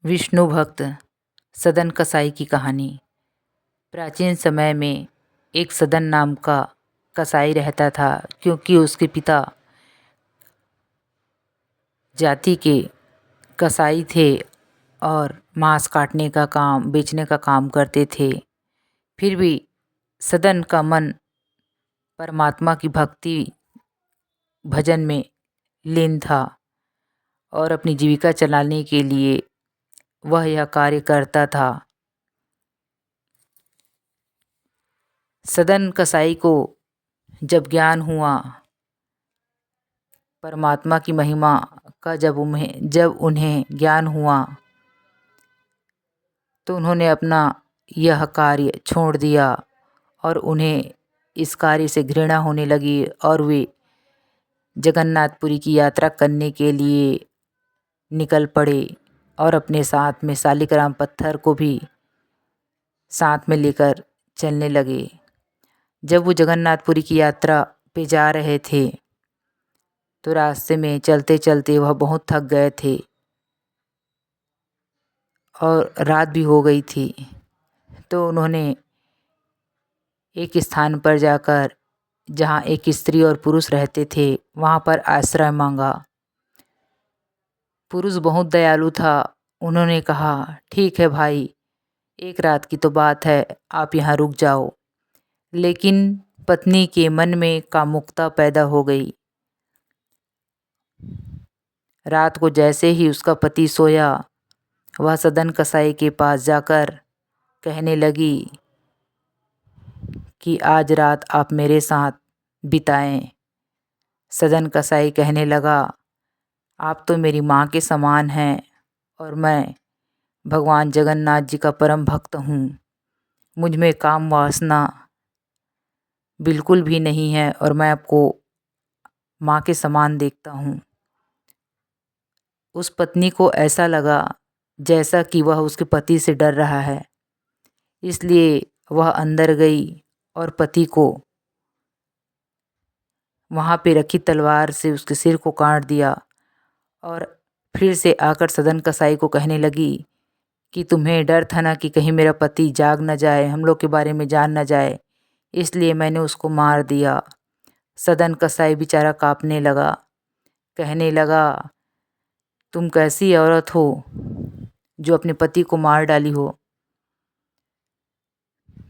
विष्णु भक्त सदन कसाई की कहानी। प्राचीन समय में एक सदन नाम का कसाई रहता था, क्योंकि उसके पिता जाति के कसाई थे और मांस काटने का काम, बेचने का काम करते थे। फिर भी सदन का मन परमात्मा की भक्ति भजन में लीन था और अपनी जीविका चलाने के लिए वह यह कार्य करता था। सदन कसाई को जब ज्ञान हुआ परमात्मा की महिमा का, जब उन्हें ज्ञान हुआ तो उन्होंने अपना यह कार्य छोड़ दिया और उन्हें इस कार्य से घृणा होने लगी और वे जगन्नाथपुरी की यात्रा करने के लिए निकल पड़े और अपने साथ में शालिग्राम पत्थर को भी साथ में लेकर चलने लगे। जब वो जगन्नाथपुरी की यात्रा पे जा रहे थे तो रास्ते में चलते चलते वह बहुत थक गए थे और रात भी हो गई थी। तो उन्होंने एक स्थान पर जाकर, जहाँ एक स्त्री और पुरुष रहते थे, वहाँ पर आश्रय मांगा। पुरुष बहुत दयालु था। उन्होंने कहा, ठीक है भाई, एक रात की तो बात है, आप यहाँ रुक जाओ। लेकिन पत्नी के मन में कामुकता पैदा हो गई। रात को जैसे ही उसका पति सोया, वह सदन कसाई के पास जाकर कहने लगी कि आज रात आप मेरे साथ बिताएं। सदन कसाई कहने लगा, आप तो मेरी माँ के समान हैं और मैं भगवान जगन्नाथ जी का परम भक्त हूँ। मुझ में काम वासना बिल्कुल भी नहीं है और मैं आपको माँ के समान देखता हूँ। उस पत्नी को ऐसा लगा जैसा कि वह उसके पति से डर रहा है, इसलिए वह अंदर गई और पति को वहाँ पे रखी तलवार से उसके सिर को काट दिया और फिर से आकर सदन कसाई को कहने लगी कि तुम्हें डर था ना कि कहीं मेरा पति जाग न जाए, हम लोग के बारे में जान न जाए, इसलिए मैंने उसको मार दिया। सदन कसाई बेचारा कांपने लगा, कहने लगा, तुम कैसी औरत हो जो अपने पति को मार डाली हो।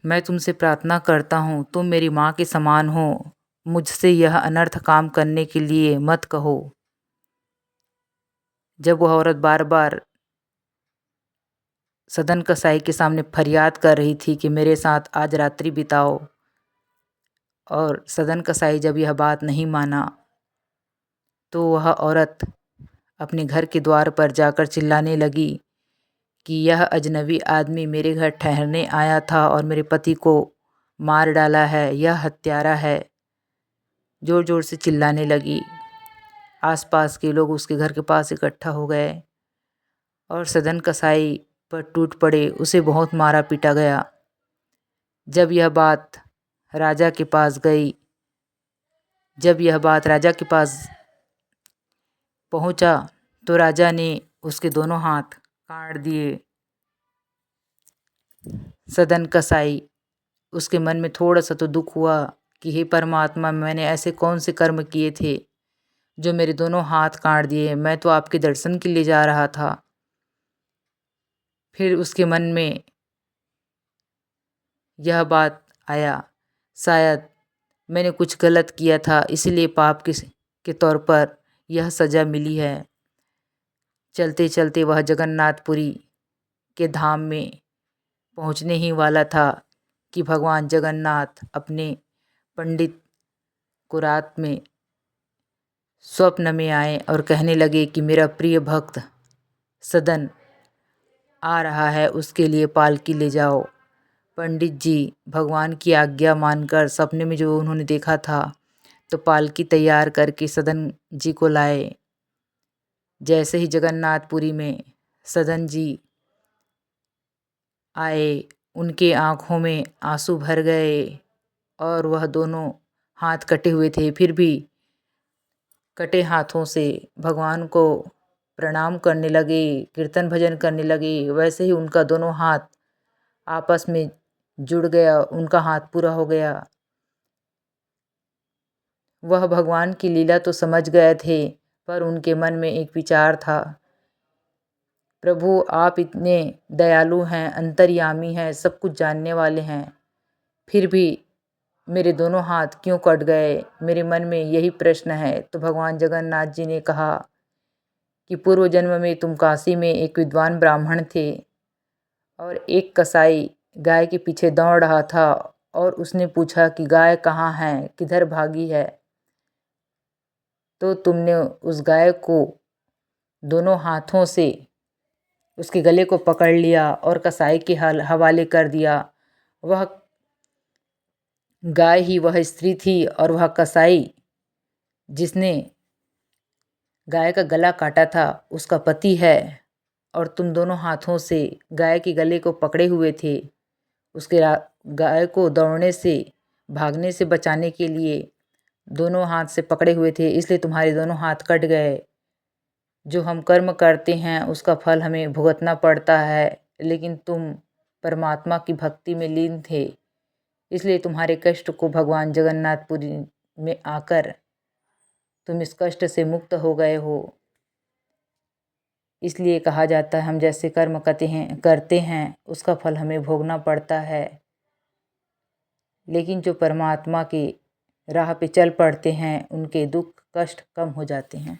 मैं तुमसे प्रार्थना करता हूँ, तुम मेरी माँ के समान हो, मुझसे यह अनर्थ काम करने के लिए मत कहो। जब वह औरत बार बार सदन कसाई के सामने फरियाद कर रही थी कि मेरे साथ आज रात्रि बिताओ, और सदन कसाई जब यह बात नहीं माना तो वह औरत अपने घर के द्वार पर जाकर चिल्लाने लगी कि यह अजनबी आदमी मेरे घर ठहरने आया था और मेरे पति को मार डाला है, यह हत्यारा है। ज़ोर ज़ोर से चिल्लाने लगी। आसपास के लोग उसके घर के पास इकट्ठा हो गए और सदन कसाई पर टूट पड़े, उसे बहुत मारा पीटा गया। जब यह बात राजा के पास पहुंचा तो राजा ने उसके दोनों हाथ काट दिए। सदन कसाई, उसके मन में थोड़ा सा तो दुख हुआ कि हे परमात्मा, मैंने ऐसे कौन से कर्म किए थे जो मेरे दोनों हाथ काट दिए, मैं तो आपके दर्शन के लिए जा रहा था। फिर उसके मन में यह बात आया, शायद मैंने कुछ गलत किया था, इसलिए पाप के तौर पर यह सज़ा मिली है। चलते चलते वह जगन्नाथपुरी के धाम में पहुंचने ही वाला था कि भगवान जगन्नाथ अपने पंडित को रात में स्वप्न में आए और कहने लगे कि मेरा प्रिय भक्त सदन आ रहा है, उसके लिए पालकी ले जाओ। पंडित जी भगवान की आज्ञा मानकर सपने में जो उन्होंने देखा था तो पालकी तैयार करके सदन जी को लाए। जैसे ही जगन्नाथपुरी में सदन जी आए, उनके आँखों में आंसू भर गए और वह दोनों हाथ कटे हुए थे, फिर भी कटे हाथों से भगवान को प्रणाम करने लगे, कीर्तन भजन करने लगे, वैसे ही उनका दोनों हाथ आपस में जुड़ गया, उनका हाथ पूरा हो गया। वह भगवान की लीला तो समझ गए थे, पर उनके मन में एक विचार था, प्रभु आप इतने दयालु हैं, अंतर्यामी हैं, सब कुछ जानने वाले हैं, फिर भी मेरे दोनों हाथ क्यों कट गए? मेरे मन में यही प्रश्न है। तो भगवान जगन्नाथ जी ने कहा कि पूर्व जन्म में तुम काशी में एक विद्वान ब्राह्मण थे और एक कसाई गाय के पीछे दौड़ रहा था और उसने पूछा कि गाय कहाँ है, किधर भागी है? तो तुमने उस गाय को दोनों हाथों से उसके गले को पकड़ लिया और कसाई के हवाले कर दिया। वह गाय ही वह स्त्री थी और वह कसाई जिसने गाय का गला काटा था उसका पति है, और तुम दोनों हाथों से गाय के गले को पकड़े हुए थे। उसके गाय को दौड़ने से, भागने से बचाने के लिए दोनों हाथ से पकड़े हुए थे, इसलिए तुम्हारे दोनों हाथ कट गए। जो हम कर्म करते हैं उसका फल हमें भुगतना पड़ता है, लेकिन तुम परमात्मा की भक्ति में लीन थे, इसलिए तुम्हारे कष्ट को भगवान जगन्नाथपुरी में आकर तुम इस कष्ट से मुक्त हो गए हो। इसलिए कहा जाता है हम जैसे कर्म करते हैं उसका फल हमें भोगना पड़ता है, लेकिन जो परमात्मा की राह पे चल पड़ते हैं उनके दुख कष्ट कम हो जाते हैं।